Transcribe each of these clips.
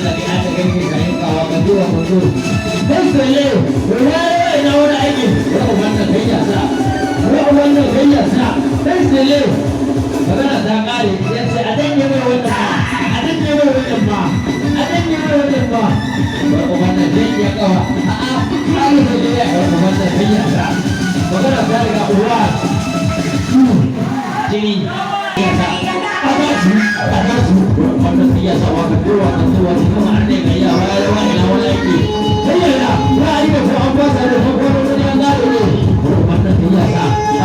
da kai aka kai ka yin kawa ka zuwa mutu dan sale ina wani aiki ya wannan kai ya sa ya wannan kai ya sa dan sale magana ta kare ya ce a dan yayi wannan a dan yayi wannan ba a dan yayi wannan ba ya wannan kai ya kawa a kai da ya wannan kai ya sa magana ta riga uwa jini ya sa wanda su iya sawa ka kowa ka zuwa cikin ma'arne ka iya wayar wani na wani aiki bayyana ya yi da an fasa da ta kwanan wani an gado ne wanda su iya sa a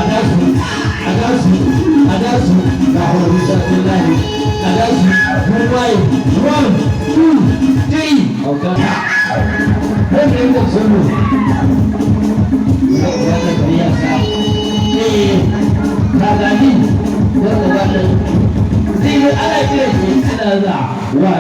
dasu ga horo shafin lahi a dasu mumbai 1 2 3 aukata wanda yi da sunu wanda su iya sa kagani wanda wanda zai ana kiran shi ana za wa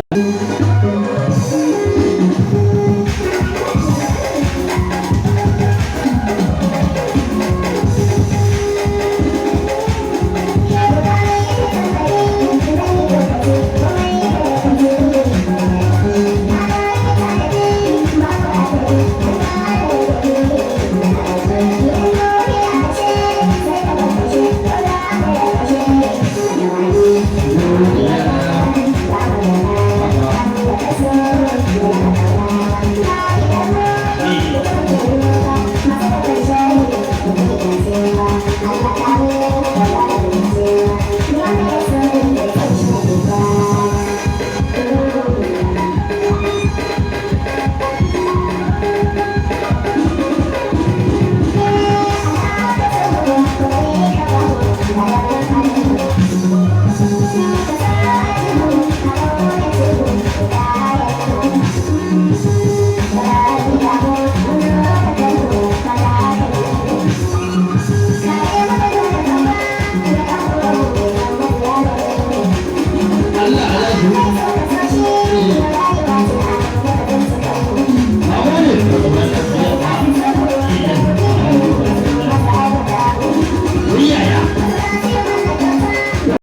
Allah